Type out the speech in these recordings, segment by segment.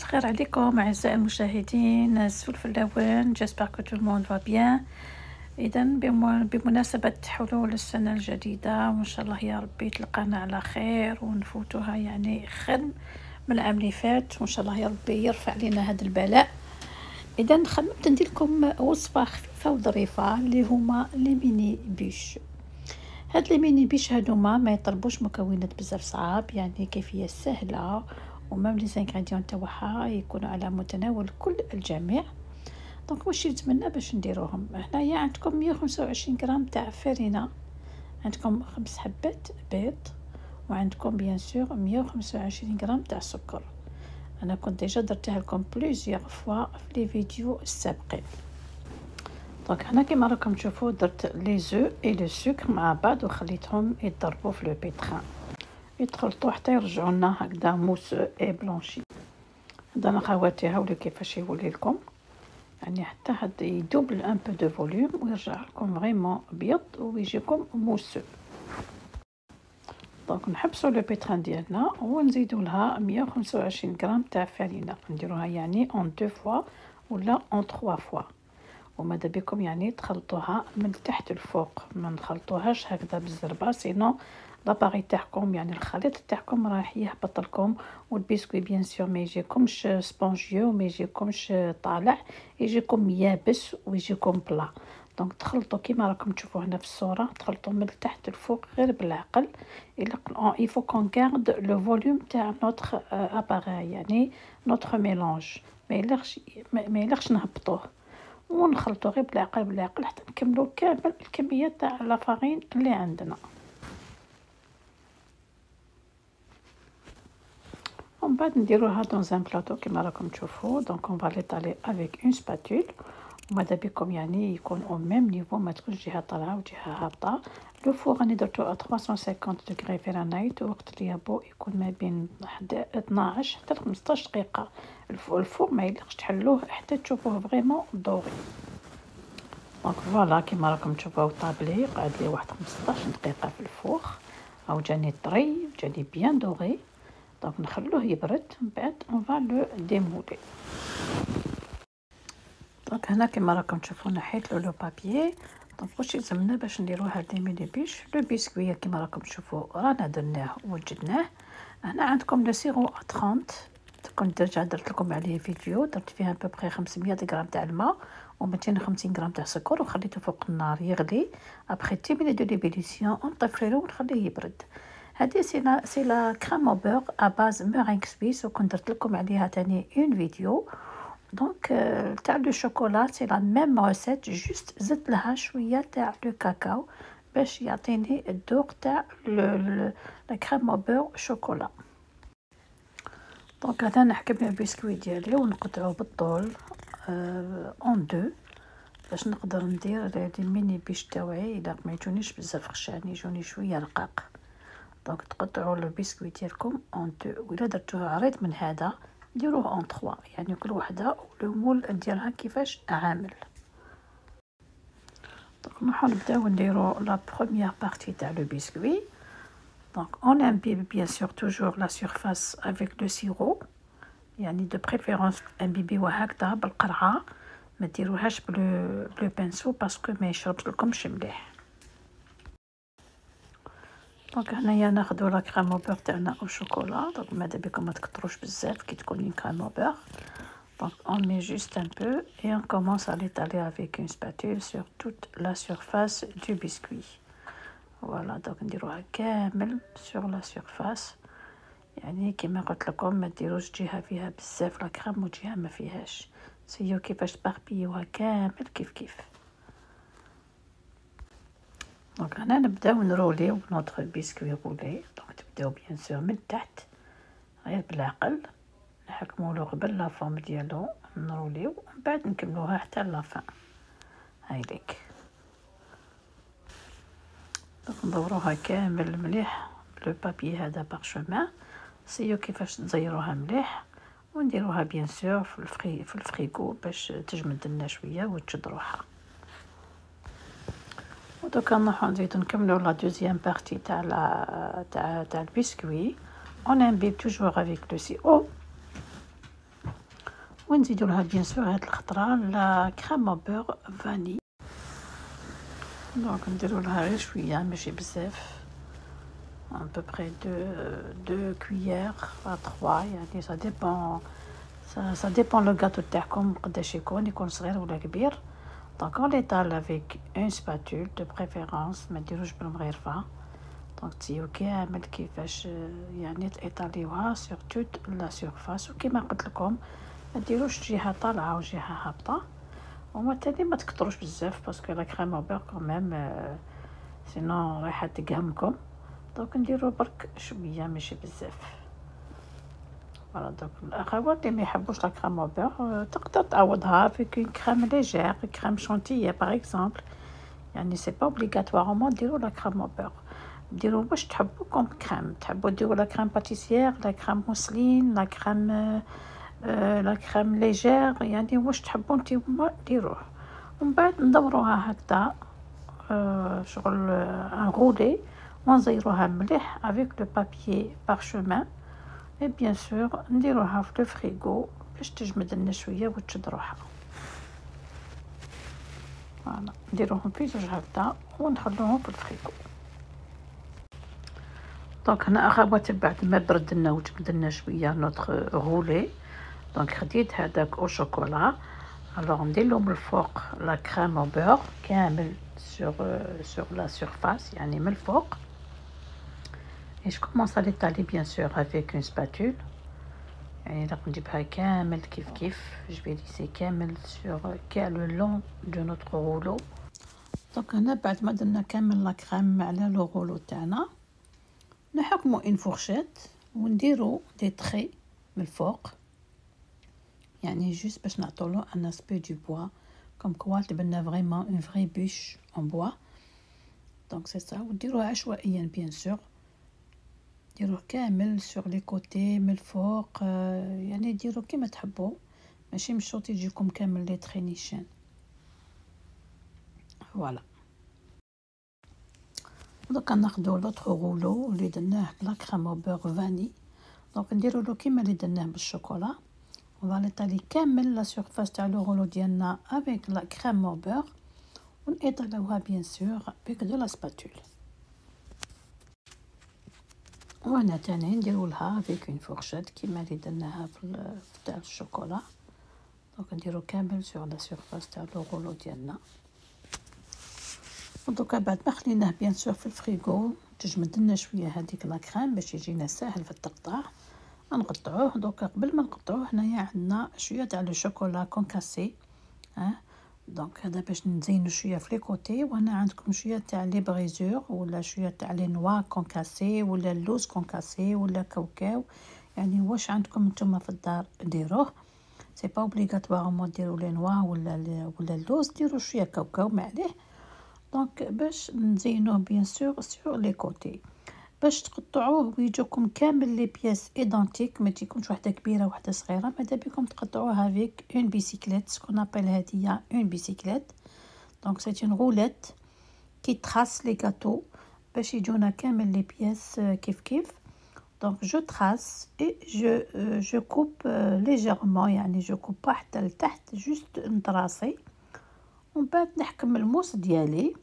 الخير عليكم أعزائي المشاهدين، سولف اللون. جيسبر كو تو الموند فا بيان. إذا بمناسبة حلول السنة الجديدة، وإن شاء الله يا ربي تلقانا على خير ونفوتوها يعني خير من العام اللي فات، وإن شاء الله يا ربي يرفع علينا هذا البلاء. إذا خممت ندير لكم وصفة خفيفة وظريفة اللي هما لي ميني بيش. هاد لي ميني بيش هادوما ما يطلبوش مكونات بزاف صعاب، يعني كيفية سهلة، ومام لي زانغريديون تاعها يكونوا على متناول كل الجميع. دونك واش يلزمنا باش نديروهم؟ هنايا عندكم 125 غرام تاع فرينة، عندكم 5 حبات بيض، وعندكم بيان سور 125 غرام تاع سكر. انا كنت ديجا درتها لكم بليزيوغ فوا في لي فيديو السابقين. دونك هنا كيما راكم تشوفوا درت لي زو اي لو سكر مع بعض وخليتهم يضربوا في لو بيتران، يتخلطوا حتى يرجعوا لنا هكذا موس اي بلونشي. هذا انا خواتي هاولي كيفاش يولي لكم، يعني حتى هاد يدوبل ان بو دو فوليوم ويرجع لكم فريمون ابيض ويجيكم موسو. دونك نحبسوا لو بيتران ديالنا ونزيدوا لها 125 غرام تاع فرينه، نديروها يعني اون دو فوا ولا اون تخوا فوا، وماذا بكم يعني تخلطوها من تحت الفوق، ما نخلطوهاش هكذا بالزربه، سينو لاباري تاعكم يعني الخليط تاعكم راح يهبط لكم، والبسكوي بيان سور ما يجيكمش سبونجيو، ما يجيكمش طالع، يجيكم يابس ويجيكم بلا. دونك تخلطوا كيما راكم تشوفوا هنا في الصوره، تخلطوا من تحت الفوق غير بالعقل. il faut qu'on garde le volume تاع notre appareil، يعني notre mélange ما يلخش نهبطوه، ونخلطو غير بالعقل حتى نكملو كامل الكميه تاع لافارين اللي عندنا. ومن بعد نديروها dans un plateau كما راكم تشوفوا. دونك on va l'étaler avec une spatule، وماذا بكم يعني يكون au même niveau، ما تكونش جهه طالعه وجهه هابطه. لو فور راني درتو 350 دوغري فهرنايت، وقت اليابو يكون ما بين 12 حتى 15 دقيقه. الفور ما يليقش تحلوه حتى تشوفوه فريمون دوري. دونك فوالا كيما راكم تشوفوا طابلي قعد لي واحد 15 دقيقه في الفور، او جاني طري جاني بيان دوري. دونك نخلوه يبرد، من بعد اون فا لو ديمولي. دونك هنا كيما راكم تشوفوا نحيت له لو بابيي. دونك واش يلزمنا باش نديرو هاد لي ميني بيش؟ لو بسكوي كيما راكم تشوفوا رانا درناه ووجدناه. هنا عندكم لو سيرو 30، كنت درت لكم عليه فيديو، درت فيها ببري 500 غرام تاع الماء و250 غرام تاع سكر، وخليته فوق النار يغلي. ابري 10 مينوت دو ليبيليسيون نطفيلو ونخليه يبرد. هذه سي لا كريم او بور ا باز مورينغ سويس، وكنت درت لكم عليها تاني اون فيديو. دونك تاع لو شوكولا سي لا ميم ريسيت، جوست زدت لها شويه تاع لو كاكاو باش يعطيني الذوق تاع لا كريم او بور شوكولا. دونك هذا نحكم البسكوي ديالي ونقطعوه بالطول اون دو باش نقدر ندير لي ميني بيش تاوعي، الا ما يجونيش بزاف خشان يجوني شويه رقاق. دونك تقطعوا البسكوي ديالكم اون دو، ولا درتوه عريض من هذا ديروه اون 3، يعني كل وحده ولو مول ديالها كيفاش عامل. دونك نروحو نبداو نديرو لا بروميير بارتي تاع لو بسكوي. دونك on imbibe bien sûr toujours la surface avec le sirop، يعني دو بريفيرونس امبيبيوه هكذا بالقرعه، ما ديروهاش بلو بانسو باسكو ما يشربش لكمش مليح. دونك هنايا ناخذ لا كريم او بور تاعنا او شوكولا. دونك ماذا بكم ما تكثروش بزاف كي تكون une crème au beurre. Donc on met juste un peu et on commence à l'étaler avec une spatule sur toute la surface du biscuit. Voilà، donc نديروها كامل sur la surface، يعني كما قلت لكم ما ديروش جهه فيها بزاف لا كريم وجهه ما فيهاش، سيو كيفاش تباربيوها كامل كيف. دونك هنا نبداو نروليو نوتر بسكوي رولي. دونك تبداو بيان سور من تحت غير بالعقل، نحكمولو قبل لا فورم ديالو، نروليو ومن بعد نكملوها حتى لافان. هايليك دونك ندوروها كامل مليح بلو بابي هذا بارشومان، سيو كيفاش تزيروها مليح، ونديروها بيان سور في الفريغو باش تجمد لنا شويه وتشد روحها. ودوكا نروحو نزيدو نكملو لا دوزيام بارتي تاع البسكوي. on imbibe toujours avec le sirop ونزيدو لها بيان سور هاد الخطره لا كريم بور فاني. دونك نديرو لها غير شويه ماشي بزاف، ان بوبري دو كويير ا 3 يعني ça dépend le gâteau تاعكم قداش يكون صغير ولا كبير. دونك on l'étale avec une spatule de préférence، ما ديروش بالمغرفه. دونك تسيو كامل كيفاش يعني تايطاليوها sur toute la surface. وكما قلت لكم ما ديروش جهه طالعه وجهه هابطه، وما تاني ما تكتروش بزاف باسكو لا كريم بير كوميم سينو رايحه تقهمكم. دونك نديرو برك شويه ماشي بزاف. فوالا دونك الاخوات اللي ما يحبوش لا كريم بير تقدر تعوضها فيك اون كريم ليجير، كريم شونتيي باغ اكزومبل. يعني سي با اوبليغاتوارمون ديرو لا كريم بير، ديرو واش تحبوا كوم كريم. تحبوا ديرو لا كريم باتيسيير، لا كريم موسلين، لا كريم لا كريم ليجير، يعني واش تحبوا نتوما ديروه. ومن بعد ندوروها هكذا شغل ان رولي، ونزيروها مليح افيك لو بابيي بارشومان. اي بيان سور نديروها في الفريغو باش تجمد لنا شويه وتشد روحها. فوالا نديروهم في زوج هكذا ونخلوهم في الفريغو. دونك هنا اخواتي بعد ما برد لنا وجمد لنا شويه نوتخ رولي، دونك خديت هذاك او شوكولا. الوغ ندير له من الفوق لا كريم بور كامل sur la surface يعني من الفوق. et je commence à l'étaler bien sûr avec une spatule. يعني راح نجيبها كامل كيف je vais lisser كامل sur le long de notre rouleau. دونك هنا بعد ما درنا كامل لا كريم على لو رولو تاعنا، نحكمو اون فورشيت ونديرو دي تري من الفوق، يعني جوست باش نعطولو ان اسبي دو بوا كوم كوا تبنا فريمون اون فري بوش اون بوا. دونك سي سا. وديروها عشوائيا بيان سور، ديروه كامل سور لي كوتي من الفوق، يعني ديرو كيما تحبوا، ماشي مشوط يجيكم كامل لي تري نيشان. فوالا دوكا ناخدو لوطخ رولو اللي درناه بلا كريم بور فاني. دونك نديرو له كيما اللي درناه بالشوكولا، ونطالي كامل لا سيرفاس تاع لو رولو ديالنا افيك لا كريم بور، ونطالوها بيان سور بيك دو لا سباتول. وهنا تاني نديرو لها افيك اون فورشيت كيما اللي درناها في تاع الشوكولا. دونك نديرو كامل سور لا سيرفاس تاع لو رولو ديالنا. ودوكا بعد ما خليناه بيان سور في الفريغو تجمد لنا شويه هذيك لا كريم باش يجينا ساهل في التقطاع، نقطعوه. دوكا قبل ما نقطعوه هنايا عندنا شويه تاع لو شوكولا كونكاسي، دونك هذا باش نزينو شويه في لي كوتي. وهنا عندكم شويه تاع لي بريزور ولا شويه تاع لي نوا كونكاسي ولا اللوز كونكاسي ولا كاوكاو، يعني واش عندكم نتوما في الدار ديروه. سي با اوبليغاتوارمون ديروا لي نوا ولا اللوز، ديروا شويه كاوكاو معليه. دونك باش نزينوه بيان سور سور لي كوتي باش تقطعوه ويجوكم كامل لي بياس ايدونتيك، ما تجيكمش وحده كبيره وحده صغيره. ماذا بكم تقطعوها افيك اون بيسيكليت، سكون ابل هذه اون بيسيكليت. دونك سي اون روليت كي تراس لي غاتو باش يجونا كامل لي بياس كيف. دونك جو تراس اي جو كوب ليجيرمون، يعني جو كوب با حتى لتحت، جوست نطراسي. ومن بعد نحكم الموس ديالي،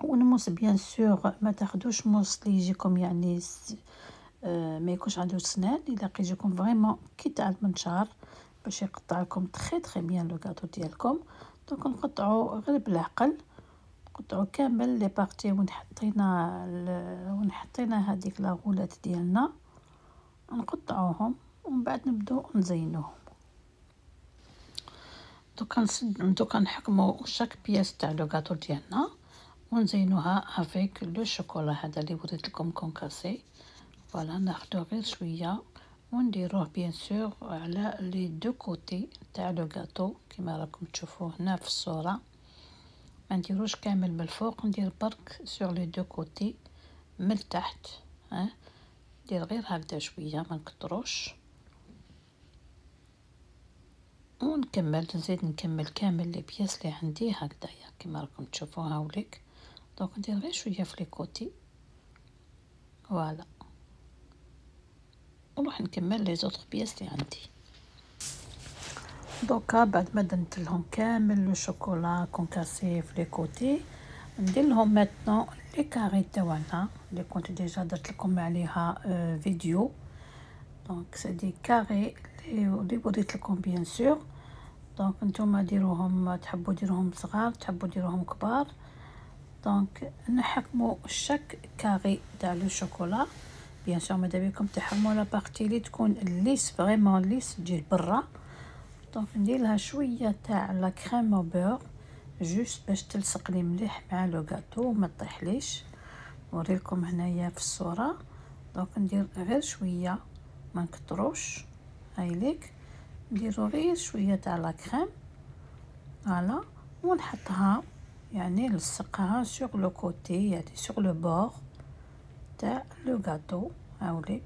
ونموس بيان سور ما تاخدوش موس اللي يجيكم يعني ما يكونش عنده سنان، الا يجيكم فريمون كي تاع المنشار باش يقطع لكم تري بيان لو غاتو ديالكم. دونك نقطعوا غير بالعقل، نقطعوا كامل لي بارتي وين حطينا هذيك لا غولات ديالنا، نقطعوهم ومن بعد نبداو نزينوهم. دوكا نحكموا شاك بياس تاع لو غاتو ديالنا ونزينوها افيك لو شوكولا هذا اللي وريت لكم كونكاسي. فوالا ناخدو غير شويه ونديروه بيان سور على لي دو كوتي تاع لو غاتو كما راكم تشوفوه هنا في الصوره. ما نديروش كامل من الفوق، ندير برك سور لي دو كوتي من التحت. ندير غير هكذا شويه ما نكتروش، ونكمل نزيد نكمل كامل لي بياس اللي عندي هكذايا كما راكم تشوفوها وليك. دونك ندير غير شويه في لي كوتي. فوالا نروح نكمل لي زوطخ بياس اللي عندي. دوكا بعد ما درت لهم كامل لو شوكولا كونكاسي في لي كوتي، ندير لهم ماتنون لي كاري تاعنا اللي كنت ديجا درت لكم عليها فيديو. دونك سي دي كاري اللي وريت لكم بيان سور. دونك نتوما ديروهم، تحبوا ديروهم صغار تحبوا ديروهم كبار. دونك نحكموا شاك كاري تاع لو شوكولا بيان سور، ماذا بيكم تحكموا لا بارتي اللي تكون ليس فريمون ليس تجي برا. دونك ندير لها شويه تاع لا كريم او بور جوست باش تلصق لي مليح مع لو غاتو وما تطيحليش. نوريلكم هنايا في الصوره. دونك ندير غير شويه ما نكتروش، هايليك نديرو غير شويه تاع لا كريم فوالا، ونحطها يعني نلصقها سوغ لو كوتي يعني سوغ لو بور تاع لو غاتو. هاوليك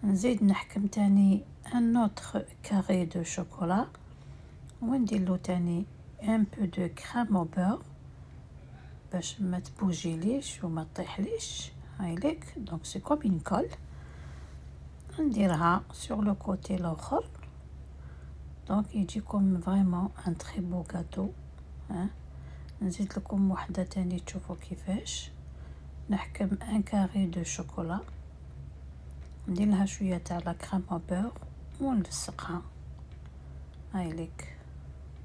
نزيد نحكم تاني ان اوتر كاري دو شوكولا ونديرلو تاني ان بو دو كريم او بور باش ما تبوجيليش وما تطيحليش. هايليك دونك سي كوم اون كول، نديرها سوغ لو كوتي الاخر. دونك يجيكم فريمون ان تري بو غاتو. نزيد لكم وحده تاني تشوفوا كيفاش نحكم ان كاري دو شوكولا، ندير لها شويه تاع لا كريم او بور ونلصقها. هايليك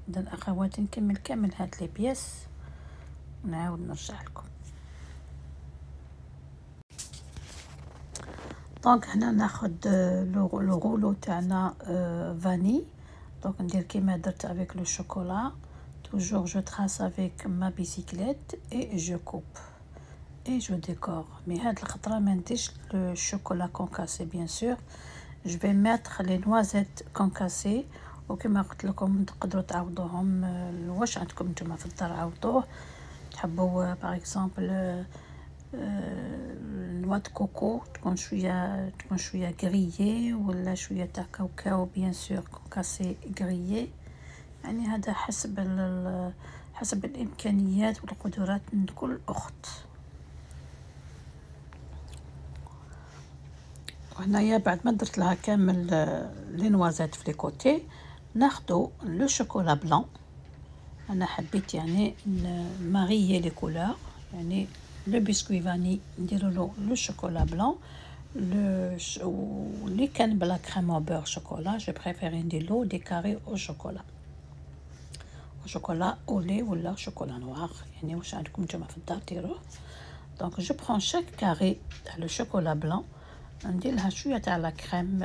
اذا اخواتي نكمل كامل هاد لي بياس ونعاود نرجع لكم. دونك هنا ناخد لو غولو تاعنا فاني. دونك ندير كيما درت افيك لو شوكولا. toujours je trace avec ma bicyclette et je coupe et je décore. mais هاد الخطره ما نديرش le chocolat concassé bien sûr. je vais mettre les noisettes concassées وكما قلت لكم تقدروا تعوضوهم واش عندكم نتوما في الدار عوضوه. تحبوا باغ اكزومبل نوا د كوكو تكون شويه غريي ولا شويه تاع كاوكاو بيان سور كونكاسي غريي. يعني هذا حسب الامكانيات والقدرات من كل اخت. وهنايا بعد ما درت لها كامل لي نوازيت في لي كوتي ناخدو لو شوكولا بلون. انا حبيت يعني ماريي لي كولور، يعني لو بسكوي فاني نديرو له لو شوكولا بلون اللي كان بلا كريم او بور شوكولا. جو بريفيري ندير له دي كاري او شوكولا او لي ولا شوكولا نوار، يعني واش عندكم نتوما في الدار ديروه. دونك جو برون شاك كاري تاع لو شوكولا بلون ندير لها شويه تاع لا كريم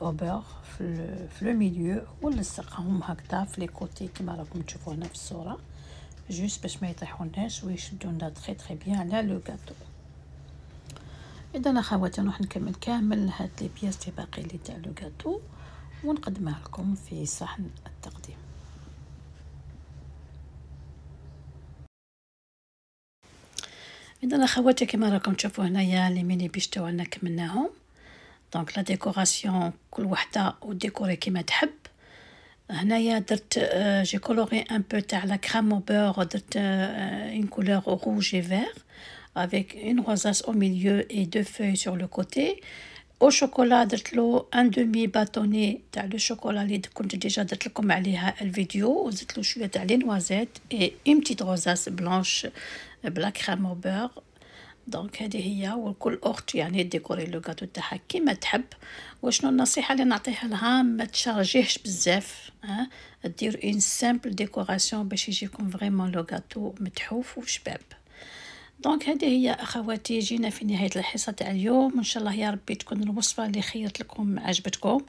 او بور في لو ميليو ونلصقهم هكذا في لي كوتي كما راكم تشوفوا هنا في الصوره جوست باش ما يطيحوناش ويشدوا لنا تري بيان على لو غاتو. اذا اخواتي نروح نكمل كامل هاد لي بياس اللي باقي لي تاع لو غاتو ونقدمها لكم في صحن التقديم. اذا اخواتي كما راكم تشوفوا هنايا لي ميني بيش تاعنا كملناهم. دونك لا ديكوراسيون كل وحده وديكوري كيما تحب. هنايا درت جي كولوري ان بو تاع لا كريم او بور، درت اون كولور روج اي فير avec une rosace au milieu et deux feuilles sur le côté. au chocolat درت له ان دومي باتوني تاع لو شوكولا اللي كنت ديجا درت لكم عليها الفيديو، وزدت له شويه تاع لي نوازيت اي اون بتيت روزاس بلانش بلا كريم او بور. دونك هذه هي، وكل اخت يعني ديكوري لو غاتو تاعها كيما تحب. وشنو النصيحه اللي نعطيها لها؟ ما تشارجيهش بزاف، دير اون سامبل ديكوراسيون باش يجيكم فريمون لو غاتو متحوف وشباب. دونك هذه هي اخواتي، جينا في نهايه الحصه تاع اليوم. ان شاء الله يا ربي تكون الوصفه اللي خيرت لكم عجبتكم.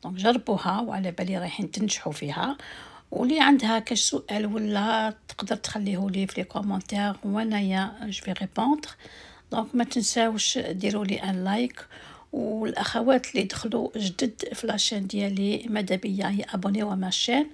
دونك جربوها وعلى بالي رايحين تنجحوا فيها. واللي عندها كاش سؤال ولا تقدر تخليه لي في لي كومونتير وانايا جو في ريبوندر. دونك ما تنساوش ديروا لي ان لايك، والاخوات اللي دخلوا جدد في لاشين ديالي ماذا بيا يابونيو ماشين.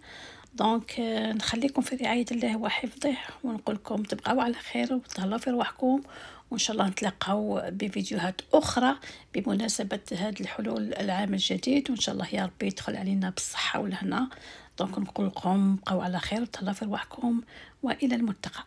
دونك نخليكم في رعاية الله وحفظه، ونقول لكم تبقاو على خير وتهلاو في رواحكم، وان شاء الله نتلاقاو بفيديوهات اخرى بمناسبة هذا الحلول العام الجديد، وان شاء الله يا ربي يدخل علينا بالصحة والهنا. دونك نقول لكم بقاو على خير وتهلاو في رواحكم، والى الملتقى.